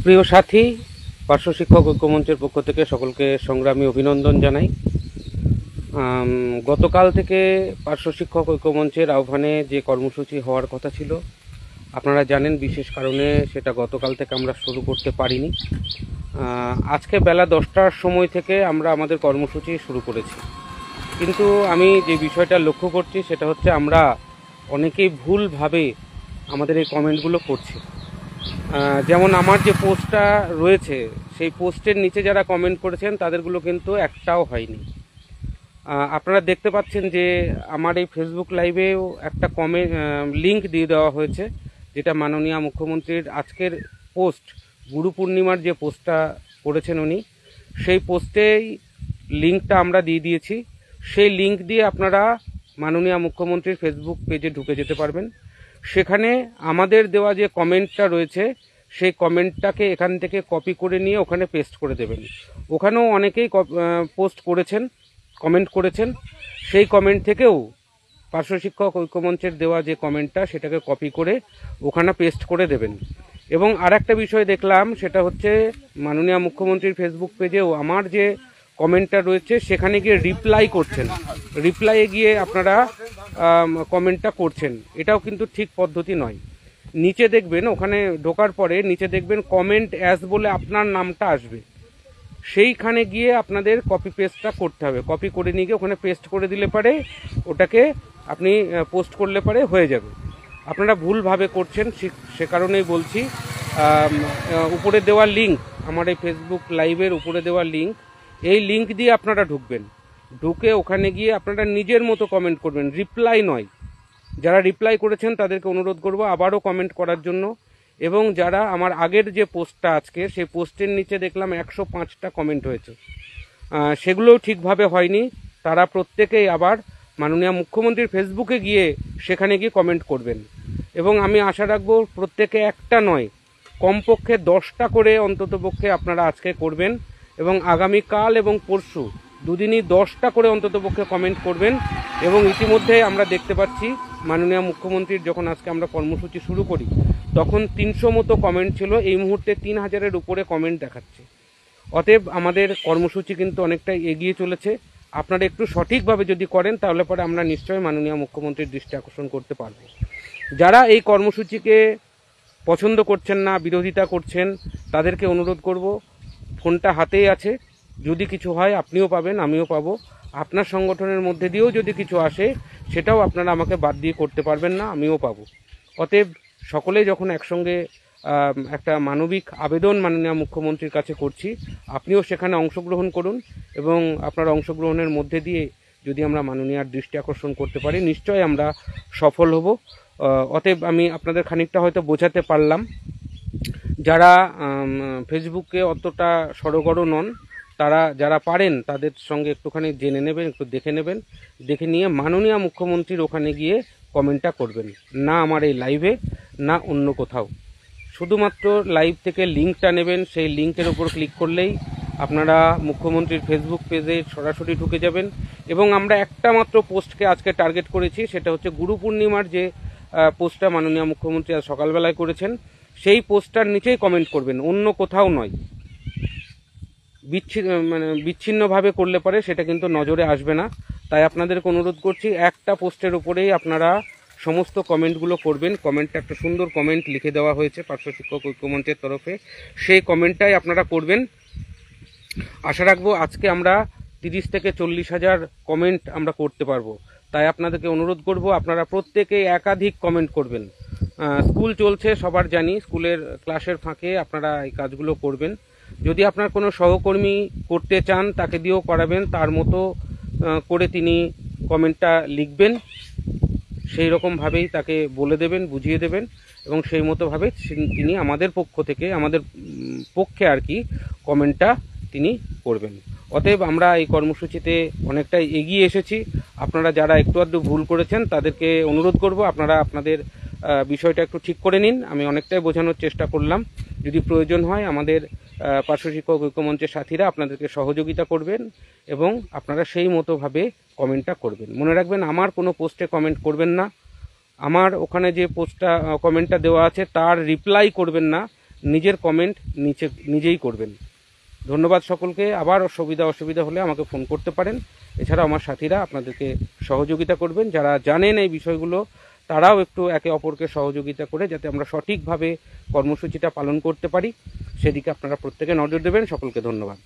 প্রিয় সাথী, পার্শ্ব শিক্ষক ঐক্য মঞ্চের পক্ষ থেকে সকলকে সংগ্রামী অভিনন্দন জানাই। গতকাল থেকে পার্শ্ব শিক্ষক ঐক্য মঞ্চের আহ্বানে যে কর্মসূচি হওয়ার কথা ছিল, আপনারা জানেন বিশেষ কারণে সেটা গতকাল থেকে আমরা শুরু করতে পারিনি। আজকে বেলা 10টার সময় থেকে আমরা আমাদের কর্মসূচি শুরু করেছি। কিন্তু আমি যে বিষয়টা লক্ষ্য করছি সেটা হচ্ছে আমরা অনেকেই ভুলভাবে আমাদের এই কমেন্টগুলো করছি। যেমন আমার যে পোস্টটা রয়েছে সেই পোস্টের নিচে যারা কমেন্ট করেছেন তাদেরগুলো কিন্তু একটাও হয়নি। আপনারা দেখতে পাচ্ছেন যে আমার এই ফেসবুক লাইভেও একটা লিঙ্ক দিয়ে দেওয়া হয়েছে, যেটা মাননীয় মুখ্যমন্ত্রীর আজকের পোস্ট, গুরু পূর্ণিমার যে পোস্টটা করেছেন উনি, সেই পোস্টেই লিঙ্কটা আমরা দিয়ে দিয়েছি। সেই লিঙ্ক দিয়ে আপনারা মাননীয় মুখ্যমন্ত্রীর ফেসবুক পেজে ঢুকে যেতে পারবেন। সেখানে আমাদের দেওয়া যে কমেন্টটা রয়েছে সেই কমেন্টটাকে এখান থেকে কপি করে নিয়ে ওখানে পেস্ট করে দেবেন। ওখানেও অনেকেই পোস্ট করেছেন, কমেন্ট করেছেন। সেই কমেন্ট থেকেও পার্শ্ব শিক্ষক ঐক্যমঞ্চের দেওয়া যে কমেন্টটা সেটাকে কপি করে ওখানে পেস্ট করে দেবেন। এবং আর একটা বিষয় দেখলাম, সেটা হচ্ছে মাননীয় মুখ্যমন্ত্রীর ফেসবুক পেজেও আমার যে কমেন্টটা রয়েছে সেখানে গিয়ে রিপ্লাই করছেন, রিপ্লাইয়ে গিয়ে আপনারা কমেন্টটা করছেন। এটাও কিন্তু ঠিক পদ্ধতি নয়। নিচে দেখবেন, ওখানে ঢোকার পরে নিচে দেখবেন কমেন্ট অ্যাজ বলে আপনার নামটা আসবে, সেইখানে গিয়ে আপনাদের কপি পেস্টটা করতে হবে। কপি করে নিয়ে গিয়ে ওখানে পেস্ট করে দিলে পারে ওটাকে আপনি পোস্ট করলে পারে হয়ে যাবে। আপনারা ভুলভাবে করছেন, সে কারণেই বলছি। উপরে দেওয়া লিঙ্ক, আমার এই ফেসবুক লাইভের উপরে দেওয়া লিঙ্ক, এই লিঙ্ক দিয়ে আপনারা ঢুকবেন। ঢুকে ওখানে গিয়ে আপনারা নিজের মতো কমেন্ট করবেন, রিপ্লাই নয়। যারা রিপ্লাই করেছেন তাদেরকে অনুরোধ করব আবারও কমেন্ট করার জন্য। এবং যারা আমার আগের যে পোস্টটা আজকে, সেই পোস্টের নিচে দেখলাম 105টা কমেন্ট হয়েছে, সেগুলোও ঠিকভাবে হয়নি। তারা প্রত্যেকেই আবার মাননীয় মুখ্যমন্ত্রীর ফেসবুকে গিয়ে সেখানে গিয়ে কমেন্ট করবেন। এবং আমি আশা রাখবো প্রত্যেকে একটা নয়, কমপক্ষে 10টা করে অন্ততপক্ষে আপনারা আজকে করবেন। এবং আগামীকাল এবং পরশু দুদিনই 10টা করে অন্ততপক্ষে কমেন্ট করবেন। এবং ইতিমধ্যে আমরা দেখতে পাচ্ছি মাননীয় মুখ্যমন্ত্রীর যখন আজকে আমরা কর্মসূচি শুরু করি তখন 300 মতো কমেন্ট ছিল, এই মুহূর্তে 3000-এর উপরে কমেন্ট দেখাচ্ছে। অতএব আমাদের কর্মসূচি কিন্তু অনেকটাই এগিয়ে চলেছে। আপনারা একটু সঠিকভাবে যদি করেন তাহলে পরে আমরা নিশ্চয়ই মাননীয় মুখ্যমন্ত্রীর দৃষ্টি আকর্ষণ করতে পারব। যারা এই কর্মসূচিকে পছন্দ করছেন না, বিরোধিতা করছেন, তাদেরকে অনুরোধ করব, ফোনটা হাতেই আছে, যদি কিছু হয় আপনিও পাবেন, আমিও পাবো। আপনার সংগঠনের মধ্যে দিয়েও যদি কিছু আসে সেটাও আপনারা আমাকে বাদ দিয়ে করতে পারবেন না, আমিও পাবো। অতএব সকলে যখন একসঙ্গে একটা মানবিক আবেদন মাননীয় মুখ্যমন্ত্রীর কাছে করছি, আপনিও সেখানে অংশগ্রহণ করুন। এবং আপনার অংশগ্রহণের মধ্যে দিয়ে যদি আমরা মাননীয়ার দৃষ্টি আকর্ষণ করতে পারি, নিশ্চয়ই আমরা সফল হব। অতএব আমি আপনাদের খানিকটা হয়তো বোঝাতে পারলাম। যারা ফেসবুকে অতটা সড়গড় নন, তারা যারা পারেন তাদের সঙ্গে একটুখানি জেনে নেবেন, একটু দেখে নেবেন, দেখে নিয়ে মাননীয় মুখ্যমন্ত্রীর ওখানে গিয়ে কমেন্টটা করবেন, না আমার এই লাইভে, না অন্য কোথাও। শুধুমাত্র লাইভ থেকে লিঙ্কটা নেবেন, সেই লিঙ্কের ওপর ক্লিক করলেই আপনারা মুখ্যমন্ত্রীর ফেসবুক পেজে সরাসরি ঢুকে যাবেন। এবং আমরা একটা মাত্র পোস্টকে আজকে টার্গেট করেছি, সেটা হচ্ছে গুরু পূর্ণিমার যে পোস্টটা মাননীয় মুখ্যমন্ত্রী আজ সকালবেলায় করেছেন, সেই পোস্টটার নিচেই কমেন্ট করবেন, অন্য কোথাও নয়। বিচ্ছিন্নভাবে করলে পরে সেটা কিন্তু নজরে আসবে না। তাই আপনাদেরকে অনুরোধ করছি, একটা পোস্টের উপরেই আপনারা সমস্ত কমেন্টগুলো করবেন। কমেন্টটা একটা সুন্দর কমেন্ট লিখে দেওয়া হয়েছে পার্শ্ব শিক্ষক ঐক্যমঞ্চের তরফে, সেই কমেন্টটাই আপনারা করবেন। আশা রাখবো আজকে আমরা 30 থেকে 40,000 কমেন্ট আমরা করতে পারবো। তাই আপনাদেরকে অনুরোধ করব, আপনারা প্রত্যেকেই একাধিক কমেন্ট করবেন। স্কুল চলছে, সবার জানি, স্কুলের ক্লাসের ফাঁকে আপনারা এই কাজগুলো করবেন। যদি আপনার কোনো সহকর্মী করতে চান তাকে দিয়েও করাবেন, তার মতো করে তিনি কমেন্টটা লিখবেন, সেই রকমভাবেই তাকে বলে দেবেন, বুঝিয়ে দেবেন, এবং সেই মতোভাবে তিনি আমাদের পক্ষ থেকে, আমাদের পক্ষে আর কি, কমেন্টটা তিনি করবেন। অতএব আমরা এই কর্মসূচিতে অনেকটাই এগিয়ে এসেছি। আপনারা যারা একটু আধটু ভুল করেছেন তাদেরকে অনুরোধ করব আপনারা আপনাদের বিষয়টা একটু ঠিক করে নিন। আমি অনেকটাই বোঝানোর চেষ্টা করলাম। যদি প্রয়োজন হয় আমাদের পার্শ্ব শিক্ষক ঐক্যমঞ্চের সাথীরা আপনাদেরকে সহযোগিতা করবেন এবং আপনারা সেই মতোভাবে কমেন্টটা করবেন। মনে রাখবেন, আমার কোনো পোস্টে কমেন্ট করবেন না, আমার ওখানে যে পোস্টটা কমেন্টটা দেওয়া আছে তার রিপ্লাই করবেন না। নিজের কমেন্ট নিজেই করবেন। ধন্যবাদ সকলকে। আবার অসুবিধা হলে আমাকে ফোন করতে পারেন। এছাড়াও আমার সাথীরা আপনাদেরকে সহযোগিতা করবেন। যারা জানেন এই বিষয়গুলো তারাও একটু একে অপরকে সহযোগিতা করে যাতে আমরা সঠিকভাবে কর্মসূচিটা পালন করতে পারি সেদিকে আপনারা প্রত্যেকে নজর দেবেন। সকলকে ধন্যবাদ।